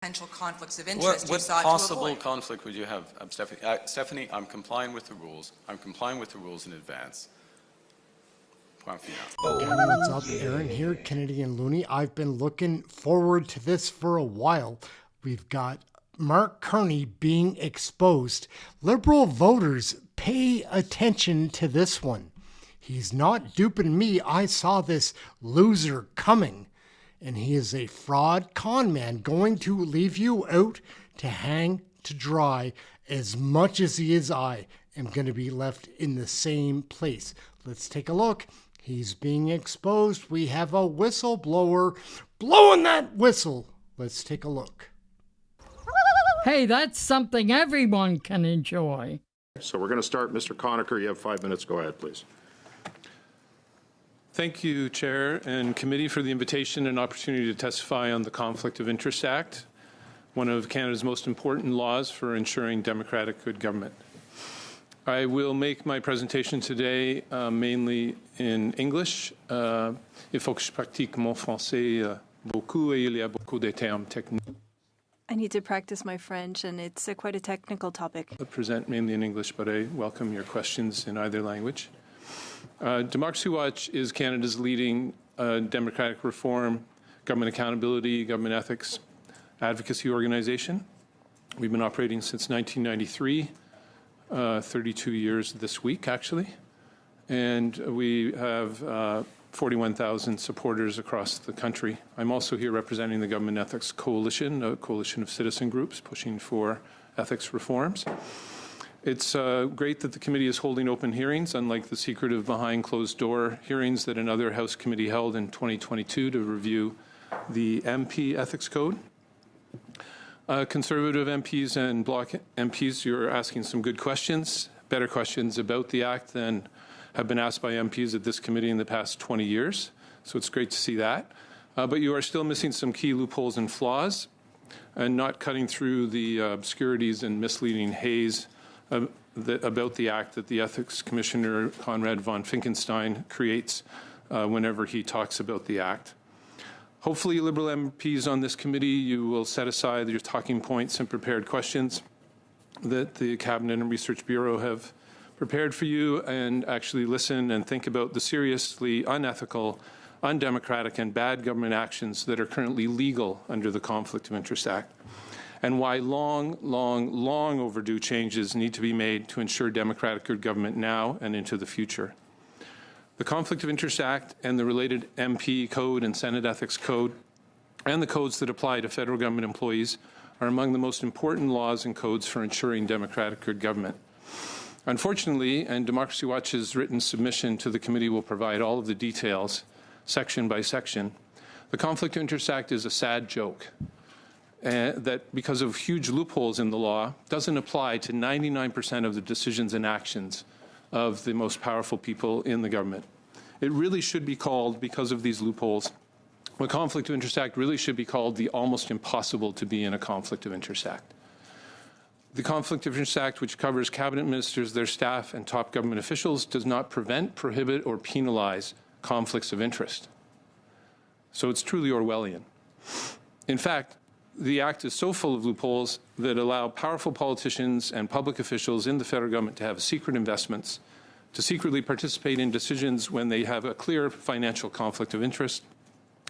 potential conflicts of interest you What sought possible to avoid. conflict would you have, Stephanie? Stephanie, I'm complying with the rules. I'm complying with the rules in advance. What's up, Aaron here, Canadian Looney. I've been looking forward to this for a while. We've got Mark Carney being exposed. Liberal voters, pay attention to this one. He's not duping me. I saw this loser coming. And he is a fraud con man going to leave you out to hang to dry as much as he is. I am going to be left in the same place. Let's take a look. He's being exposed. We have a whistleblower blowing that whistle. Let's take a look. Hey, that's something everyone can enjoy. So we're going to start. Mr. Conacher, you have 5 minutes. Go ahead, please. Thank you, Chair and Committee, for the invitation and opportunity to testify on the Conflict of Interest Act, one of Canada's most important laws for ensuring democratic good government. I will make my presentation today mainly in English. Il faut que je pratique mon français beaucoup et il y a beaucoup de termes techniques. I need to practice my French, and it's quite a technical topic. I present mainly in English, but I welcome your questions in either language. Democracy Watch is Canada's leading democratic reform, government accountability, government ethics advocacy organization. We've been operating since 1993, 32 years this week, actually. And we have 41,000 supporters across the country. I'm also here representing the Government Ethics Coalition, a coalition of citizen groups pushing for ethics reforms. It's great that the committee is holding open hearings, unlike the secretive behind-closed-door hearings that another House committee held in 2022 to review the MP Ethics Code. Conservative MPs and Bloc MPs, you're asking some good questions, better questions about the Act than have been asked by MPs at this committee in the past 20 years. So it's great to see that. But you are still missing some key loopholes and flaws and not cutting through the obscurities and misleading haze about the Act that the Ethics Commissioner Conrad von Finkenstein creates whenever he talks about the Act. Hopefully, Liberal MPs on this committee, you will set aside your talking points and prepared questions that the Cabinet and Research Bureau have prepared for you and actually listen and think about the seriously unethical, undemocratic, and bad government actions that are currently legal under the Conflict of Interest Act, and why long overdue changes need to be made to ensure democratic good government now and into the future. The Conflict of Interest Act and the related MP Code and Senate Ethics Code and the codes that apply to federal government employees are among the most important laws and codes for ensuring democratic good government. Unfortunately, and Democracy Watch's written submission to the committee will provide all of the details, section by section, the Conflict of Interest Act is a sad joke. That because of huge loopholes in the law, doesn't apply to 99% of the decisions and actions of the most powerful people in the government. It really should be called, because of these loopholes, the Conflict of Interest Act really should be called the almost impossible to be in a Conflict of Interest Act. The Conflict of Interest Act, which covers cabinet ministers, their staff, and top government officials, does not prevent, prohibit, or penalize conflicts of interest. So it's truly Orwellian. In fact, the Act is so full of loopholes that allow powerful politicians and public officials in the federal government to have secret investments, to secretly participate in decisions when they have a clear financial conflict of interest,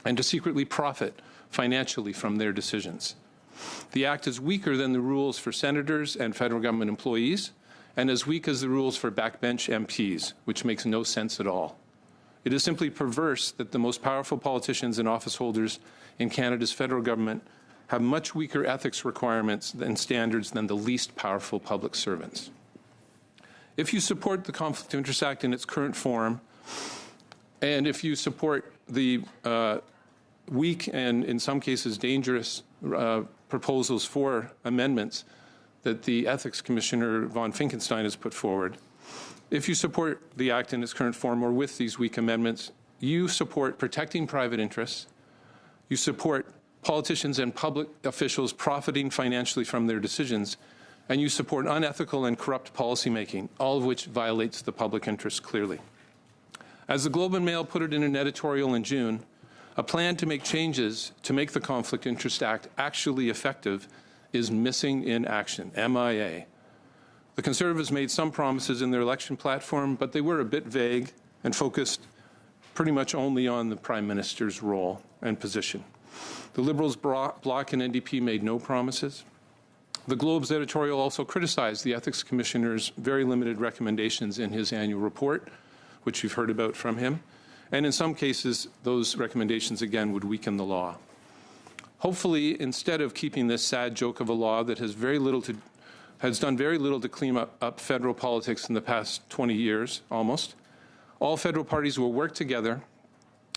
and to secretly profit financially from their decisions. The Act is weaker than the rules for senators and federal government employees, and as weak as the rules for backbench MPs, which makes no sense at all. It is simply perverse that the most powerful politicians and office holders in Canada's federal government have much weaker ethics requirements and standards than the least powerful public servants. If you support the Conflict of Interest Act in its current form, and if you support the weak and in some cases dangerous proposals for amendments that the Ethics Commissioner von Finkenstein has put forward, if you support the Act in its current form or with these weak amendments, you support protecting private interests, you support politicians and public officials profiting financially from their decisions, and you support unethical and corrupt policymaking, all of which violates the public interest clearly. As the Globe and Mail put it in an editorial in June, A plan to make changes to make the Conflict Interest Act actually effective is missing in action, MIA. The Conservatives made some promises in their election platform, but they were a bit vague and focused pretty much only on the Prime Minister's role and position. The Liberals bloc and NDP made no promises. The Globe's editorial also criticized the Ethics Commissioner's very limited recommendations in his annual report, which you've heard about from him. And in some cases, those recommendations, again, would weaken the law. Hopefully, instead of keeping this sad joke of a law that has done very little to clean up federal politics in the past 20 years, almost, all federal parties will work together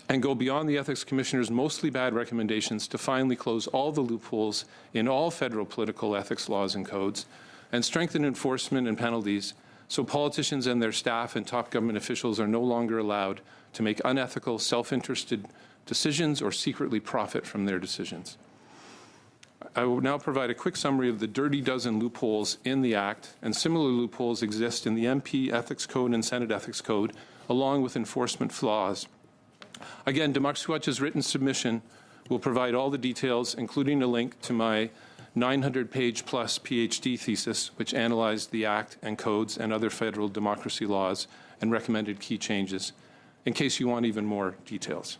and go beyond the Ethics Commissioner's mostly bad recommendations to finally close all the loopholes in all federal political ethics laws and codes and strengthen enforcement and penalties so politicians and their staff and top government officials are no longer allowed to make unethical, self-interested decisions or secretly profit from their decisions. I will now provide a quick summary of the dirty dozen loopholes in the Act, and similar loopholes exist in the MP Ethics Code and Senate Ethics Code, along with enforcement flaws. Again, Democracy Watch's written submission will provide all the details, including a link to my 900-page plus PhD thesis, which analyzed the Act and codes and other federal democracy laws and recommended key changes, in case you want even more details.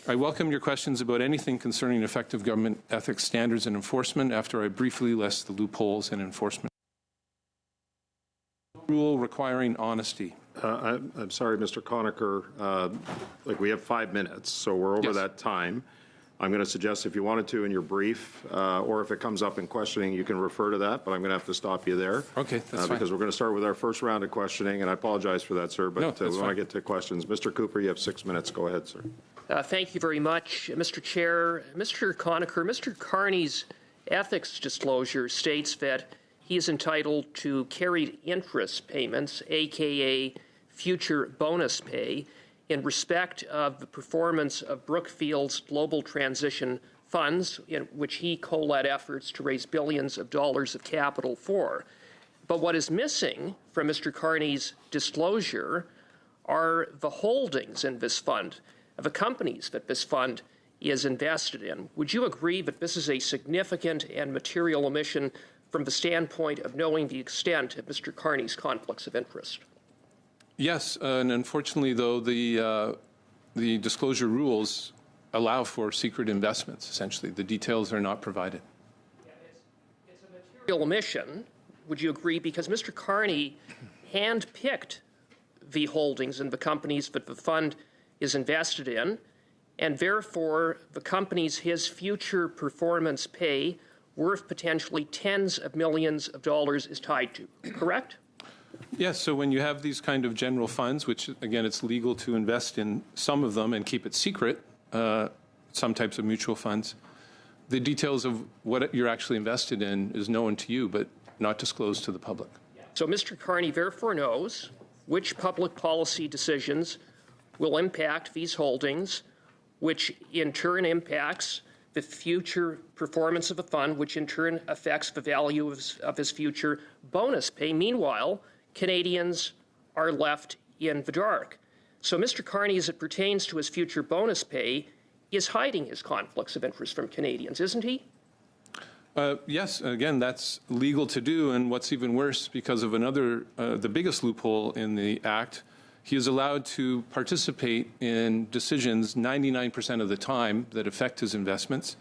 I welcome your questions about anything concerning effective government ethics standards and enforcement after I briefly list the loopholes in enforcement. Rule requiring honesty. I'm sorry, Mr. Conacher, we have 5 minutes, so we're over that time. I'm going to suggest if you wanted to in your brief, or if it comes up in questioning, you can refer to that, but I'm going to have to stop you there. Okay, that's fine. Because we're going to start with our first round of questioning, and I apologize for that, sir, but we want to get to questions. Mr. Cooper, you have 6 minutes. Go ahead, sir. Thank you very much, Mr. Chair. Mr. Conacher, Mr. Carney's ethics disclosure states that he is entitled to carried interest payments, a.k.a. future bonus pay, in respect of the performance of Brookfield's global transition funds, in which he co-led efforts to raise billions of dollars of capital for. But what is missing from Mr. Carney's disclosure are the holdings in this fund, the companies that this fund is invested in. Would you agree that this is a significant and material omission from the standpoint of knowing the extent of Mr. Carney's conflicts of interest? Yes, and unfortunately, though, the disclosure rules allow for secret investments, essentially. The details are not provided. It's a material omission, would you agree? Because Mr. Carney handpicked the holdings in the companies that the fund is invested in, and therefore the companies his future performance pay worth potentially tens of millions of dollars is tied to, correct? Yes, so when you have these kind of general funds, which, again, it's legal to invest in some of them and keep it secret, some types of mutual funds, the details of what you're actually invested in is known to you, but not disclosed to the public. So Mr. Carney therefore knows which public policy decisions will impact these holdings, which in turn impacts the future performance of the fund, which in turn affects the value of his future bonus pay. Meanwhile, Canadians are left in the dark. So Mr. Carney, as it pertains to his future bonus pay, is hiding his conflicts of interest from Canadians, isn't he? Yes, again, that's legal to do, and what's even worse, because of another, the biggest loophole in the Act, he is allowed to participate in decisions 99% of the time that affect his investments,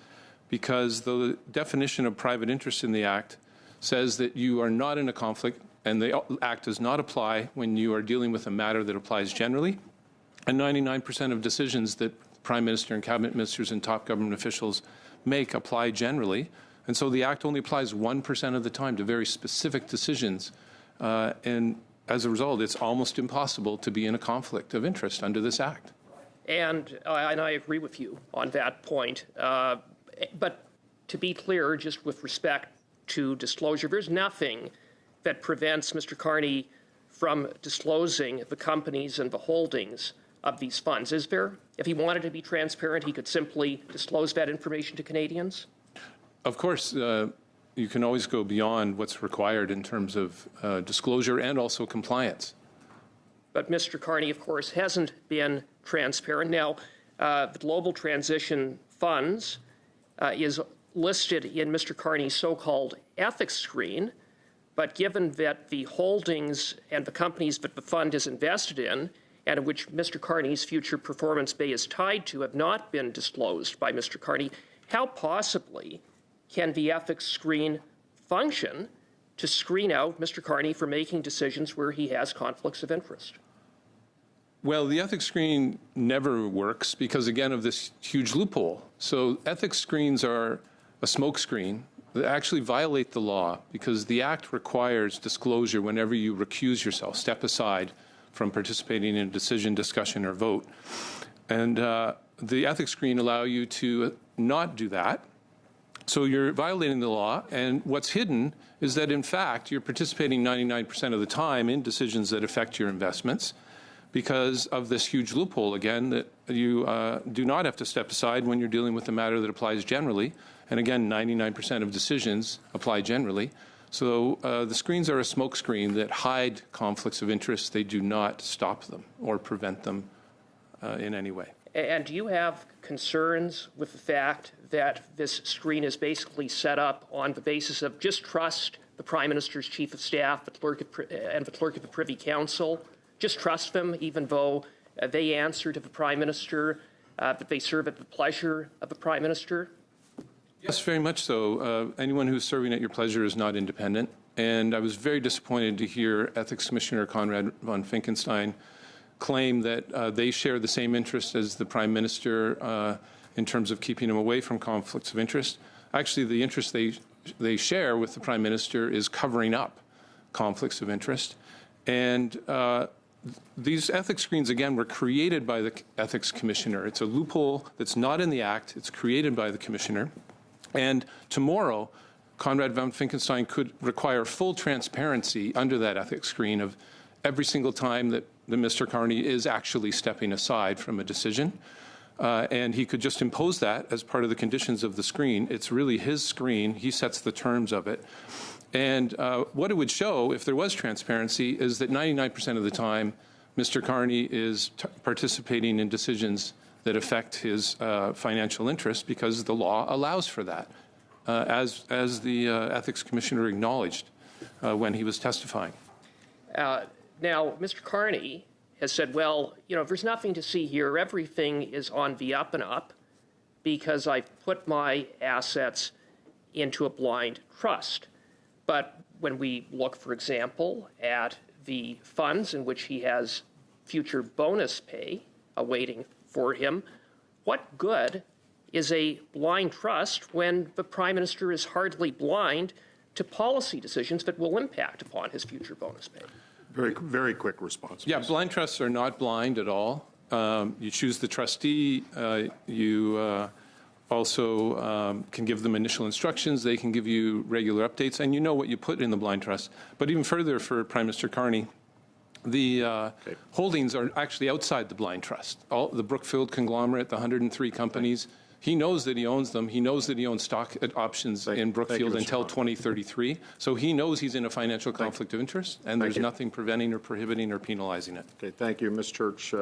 because the definition of private interest in the Act says that you are not in a conflict, and the Act does not apply when you are dealing with a matter that applies generally, and 99% of decisions that Prime Minister and Cabinet Ministers and top government officials make apply generally. And so the Act only applies 1% of the time to very specific decisions. And as a result, it's almost impossible to be in a conflict of interest under this Act. And I agree with you on that point. But to be clear, just with respect to disclosure, there's nothing that prevents Mr. Carney from disclosing the companies and the holdings of these funds, is there? If he wanted to be transparent, he could simply disclose that information to Canadians? Of course, you can always go beyond what's required in terms of disclosure and also compliance. But Mr. Carney, of course, hasn't been transparent. Now, the Global Transition Funds is listed in Mr. Carney's so-called ethics screen, but given that the holdings and the companies that the fund is invested in and in which Mr. Carney's future performance pay is tied to have not been disclosed by Mr. Carney, how possibly can the ethics screen function to screen out Mr. Carney for making decisions where he has conflicts of interest? Well, the ethics screen never works because, again, of this huge loophole. So ethics screens are a smoke screen that actually violate the law because the Act requires disclosure whenever you recuse yourself, step aside from participating in a decision, discussion, or vote. And the ethics screen allow you to not do that. So you're violating the law, and what's hidden is that, in fact, you're participating 99% of the time in decisions that affect your investments because of this huge loophole, again, that you do not have to step aside when you're dealing with a matter that applies generally. And again, 99% of decisions apply generally. So the screens are a smoke screen that hide conflicts of interest. They do not stop them or prevent them in any way. And do you have concerns with the fact that this screen is basically set up on the basis of just trust the Prime Minister's Chief of Staff and the Clerk of the Privy Council? Just trust them, even though they answer to the Prime Minister, that they serve at the pleasure of the Prime Minister? Yes, very much so. Anyone who's serving at your pleasure is not independent. And I was very disappointed to hear Ethics Commissioner Conrad von Finkenstein claim that they share the same interest as the Prime Minister in terms of keeping him away from conflicts of interest. Actually, the interest they share with the Prime Minister is covering up conflicts of interest. And these ethics screens, again, were created by the Ethics Commissioner. It's a loophole that's not in the Act. It's created by the Commissioner. And tomorrow, Conrad von Finkenstein could require full transparency under that ethics screen of every single time that Mr. Carney is actually stepping aside from a decision. And he could just impose that as part of the conditions of the screen. It's really his screen. He sets the terms of it. And what it would show, if there was transparency, is that 99% of the time, Mr. Carney is participating in decisions that affect his financial interests because the law allows for that, as the Ethics Commissioner acknowledged when he was testifying. Now, Mr. Carney has said, well, there's nothing to see here. Everything is on the up and up because I've put my assets into a blind trust. But when we look, for example, at the funds in which he has future bonus pay awaiting for him, what good is a blind trust when the Prime Minister is hardly blind to policy decisions that will impact upon his future bonus pay? Very, very quick response. Yeah, blind trusts are not blind at all. You choose the trustee. You also can give them initial instructions. They can give you regular updates, and you know what you put in the blind trust. But even further for Prime Minister Carney, the holdings are actually outside the blind trust. All the Brookfield conglomerate, the 103 companies, he knows that he owns them. He knows that he owns stock options in Brookfield until 2033. So he knows he's in a financial conflict of interest, and there's nothing preventing or prohibiting or penalizing it. Okay, thank you. Ms. Church.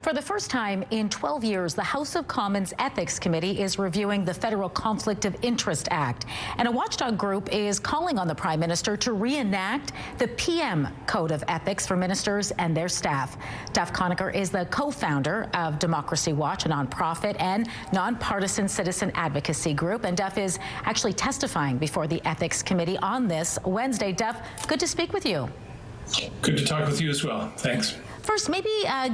For the first time in 12 years, the House of Commons Ethics Committee is reviewing the Federal Conflict of Interest Act. And a watchdog group is calling on the Prime Minister to reenact the PM Code of Ethics for ministers and their staff. Duff Conacher is the co-founder of Democracy Watch, a nonprofit and nonpartisan citizen advocacy group. And Duff is actually testifying before the Ethics Committee on this Wednesday. Duff, good to speak with you. Good to talk with you as well. Thanks. First, maybe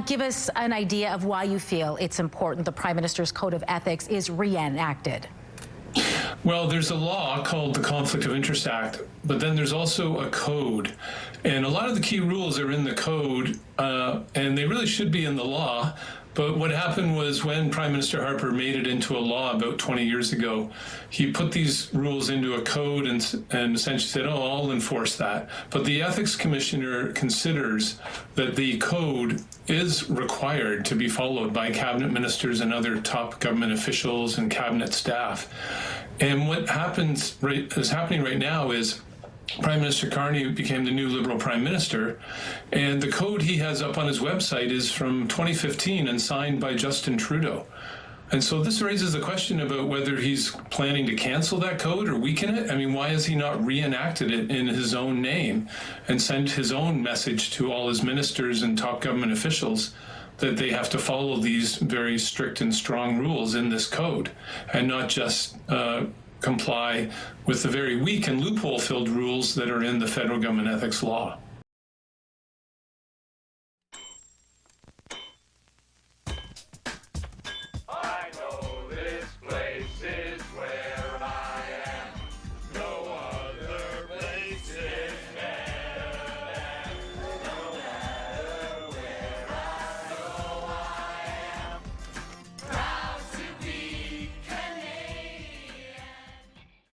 give us an idea of why you feel it's important the Prime Minister's Code of Ethics is reenacted. Well, there's a law called the Conflict of Interest Act, but then there's also a code. And a lot of the key rules are in the code, and they really should be in the law. But what happened was when Prime Minister Harper made it into a law about 20 years ago, he put these rules into a code and essentially said, oh, I'll enforce that. But the Ethics Commissioner considers that the code is required to be followed by cabinet ministers and other top government officials and cabinet staff. And what is happening right now is Prime Minister Carney became the new Liberal Prime Minister, and the code he has up on his website is from 2015 and signed by Justin Trudeau. And so this raises the question about whether he's planning to cancel that code or weaken it. I mean, why has he not reenacted it in his own name and sent his own message to all his ministers and top government officials that they have to follow these very strict and strong rules in this code and not just comply with the very weak and loophole-filled rules that are in the federal government ethics law?